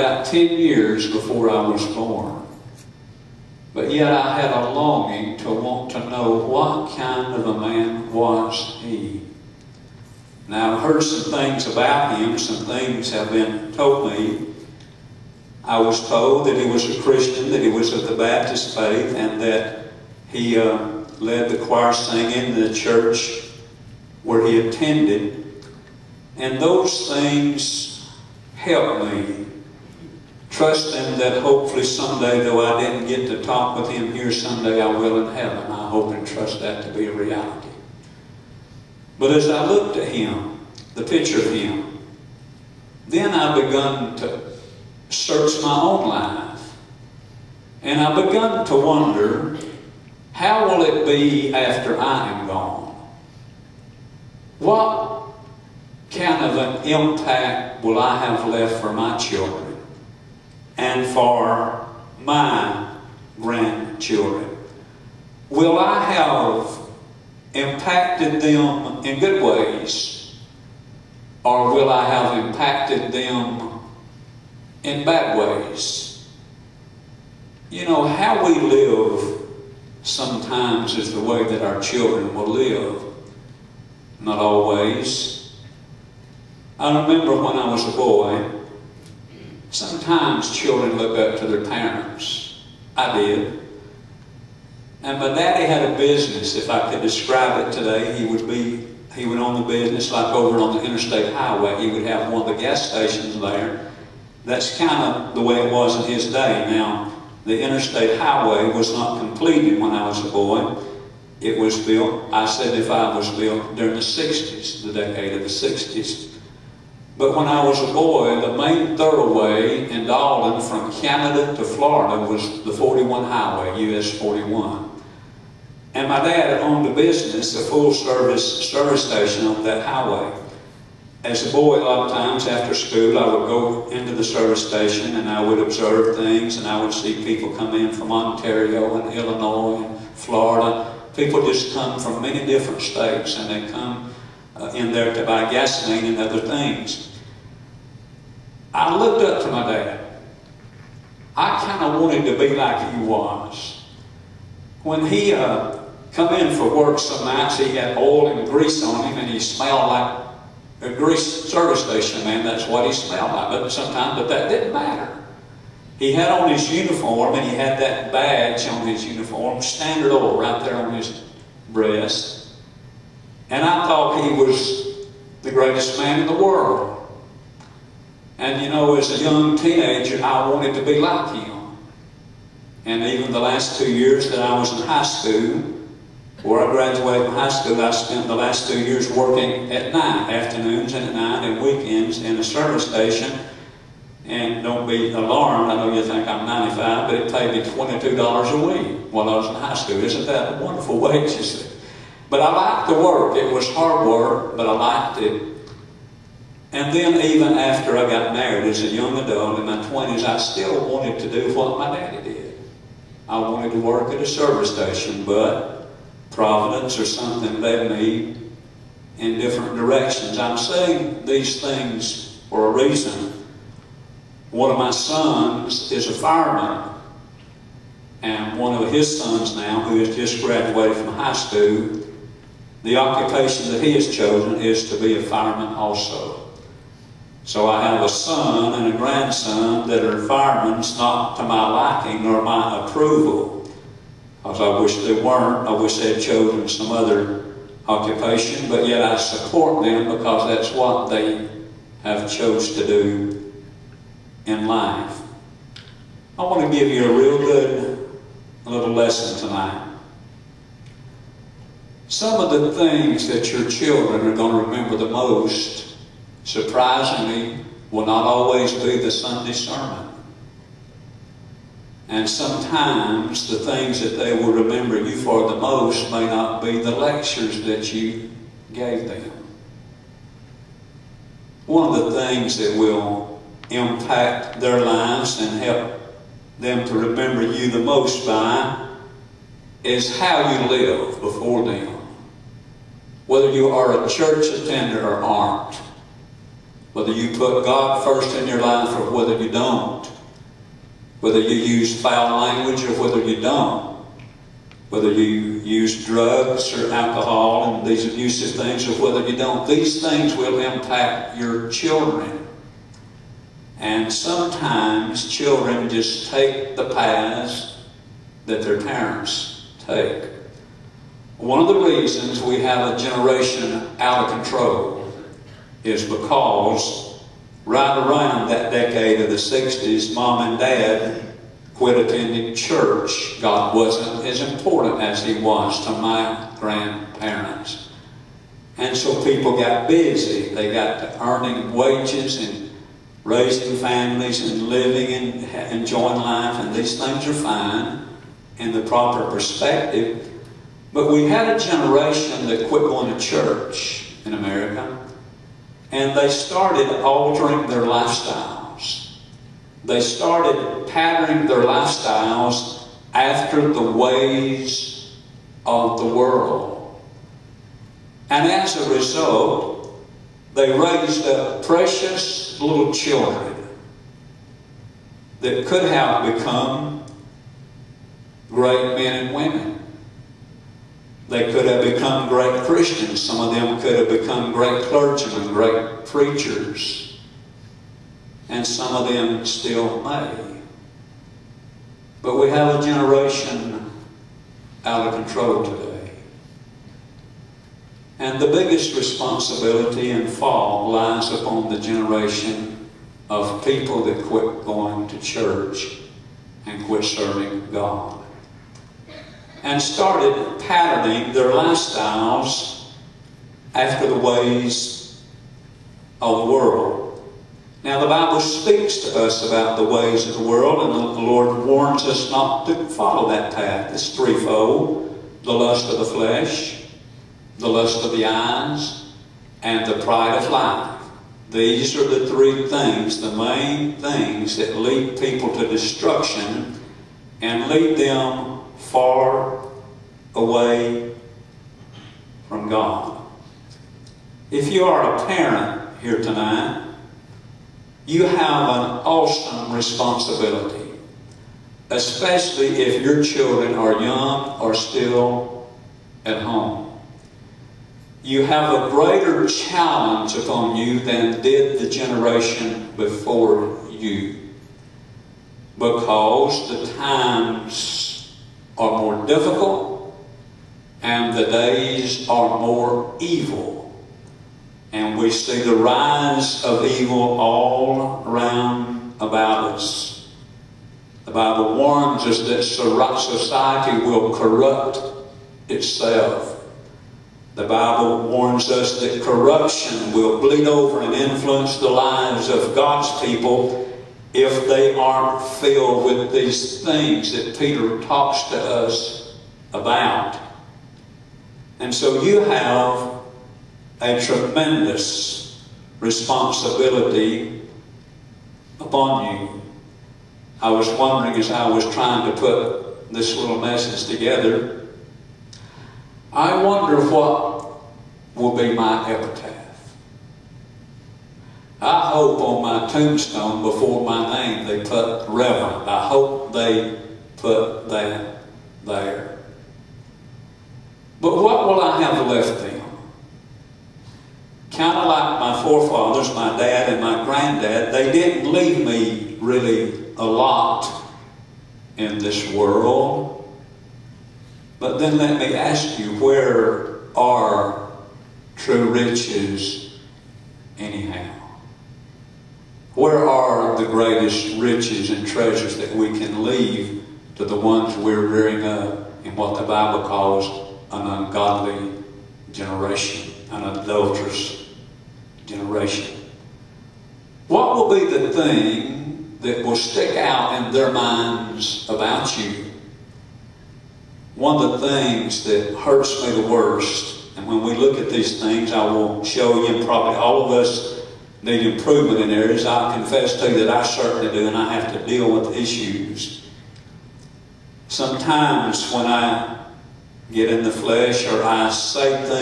about 10 years before I was born. But yet I had a longing to want to know what kind of a man was he. Now, I've heard some things about him. Some things have been told me. I was told that he was a Christian, that he was of the Baptist faith, and that he led the choir singing in the church where he attended. And those things helped me, trusting that hopefully someday, though I didn't get to talk with him here, someday I will in heaven. I hope and trust that to be a reality. But as I looked at him, the picture of him, then I begun to search my own life. And I begun to wonder, how will it be after I am gone? What kind of an impact will I have left for my children and for my grandchildren? Will I have impacted them in good ways, or will I have impacted them in bad ways? You know, how we live sometimes is the way that our children will live. Not always. I remember when I was a boy, sometimes children look up to their parents. I did. And my daddy had a business. If I could describe it today, he would own the business like over on the interstate highway. He would have one of the gas stations there. That's kind of the way it was in his day. Now, the interstate highway was not completed when I was a boy. It was built, I-75 was built during the 60s, the decade of the 60s. But when I was a boy, the main thoroughway in Dalton from Canada to Florida was the 41 highway, US 41. And my dad owned a business, a full service station on that highway. As a boy, a lot of times after school, I would go into the service station and I would observe things, and I would see people come in from Ontario and Illinois and Florida. People just come from many different states, and they come in there to buy gasoline and other things. I looked up to my dad. I kind of wanted to be like he was. When he come in for work some nights, he had oil and grease on him, and he smelled like a grease service station man. That's what he smelled like. But that didn't matter. He had on his uniform, and he had that badge on his uniform, Standard Oil, right there on his breast. And I thought he was the greatest man in the world. And you know, as a young teenager, I wanted to be like him. And even the last 2 years that I was in high school, where I graduated from high school, I spent the last 2 years working at night, afternoons and at night and weekends in a service station. And don't be alarmed, I know you think I'm 95, but it paid me $22 a week while I was in high school. Isn't that a wonderful wages? But I liked the work. It was hard work, but I liked it. And then even after I got married as a young adult in my 20s, I still wanted to do what my daddy did. I wanted to work at a service station, but providence or something led me in different directions. I'm saying these things for a reason. One of my sons is a fireman, and one of his sons now, who has just graduated from high school, the occupation that he has chosen is to be a fireman also. So I have a son and a grandson that are firemen, not to my liking nor my approval, because I wish they weren't. I wish they had chosen some other occupation, but yet I support them because that's what they have chose to do in life. I want to give you a real good little lesson tonight. Some of the things that your children are going to remember the most, surprisingly, will not always be the Sunday sermon. And sometimes the things that they will remember you for the most may not be the lectures that you gave them. One of the things that will impact their lives and help them to remember you the most by is how you live before them. Whether you are a church attender or aren't, whether you put God first in your life or whether you don't, whether you use foul language or whether you don't, whether you use drugs or alcohol and these abusive things or whether you don't, these things will impact your children. And sometimes children just take the paths that their parents take. One of the reasons we have a generation out of control is because right around that decade of the 60s, Mom and Dad quit attending church. God wasn't as important as He was to my grandparents. And so people got busy. They got to earning wages and raising families and living and enjoying life, and these things are fine in the proper perspective. But we had a generation that quit going to church in America, and they started altering their lifestyles. They started patterning their lifestyles after the ways of the world. And as a result, they raised up precious little children that could have become great men and women. They could have become great Christians. Some of them could have become great clergymen, great preachers. And some of them still may. But we have a generation out of control today. And the biggest responsibility and fall lies upon the generation of people that quit going to church and quit serving God, and started patterning their lifestyles after the ways of the world. Now, the Bible speaks to us about the ways of the world, and the Lord warns us not to follow that path. It's threefold: the lust of the flesh, the lust of the eyes, and the pride of life. These are the three things, the main things that lead people to destruction and lead them far away from God. If you are a parent here tonight, you have an awesome responsibility, especially if your children are young or still at home. You have a greater challenge upon you than did the generation before you, because the times are more difficult and the days are more evil. And we see the rise of evil all around about us. The Bible warns us that society will corrupt itself. The Bible warns us that corruption will bleed over and influence the lives of God's people if they aren't filled with these things that Peter talks to us about. And so you have a tremendous responsibility upon you. I was wondering as I was trying to put this little message together, I wonder what will be my epitaph. I hope on my tombstone before my name they put Reverend. I hope they put that there. But what will I have left them? Kind of like my forefathers, my dad and my granddad, they didn't leave me really a lot in this world. But then let me ask you, where are true riches anyhow? Where are the greatest riches and treasures that we can leave to the ones we're rearing up in what the Bible calls an ungodly generation, an adulterous generation? What will be the thing that will stick out in their minds about you? One of the things that hurts me the worst, and when we look at these things, I will show you, and probably all of us need improvement in areas. I'll confess to you that I certainly do, and I have to deal with issues. Sometimes when I get in the flesh or I say things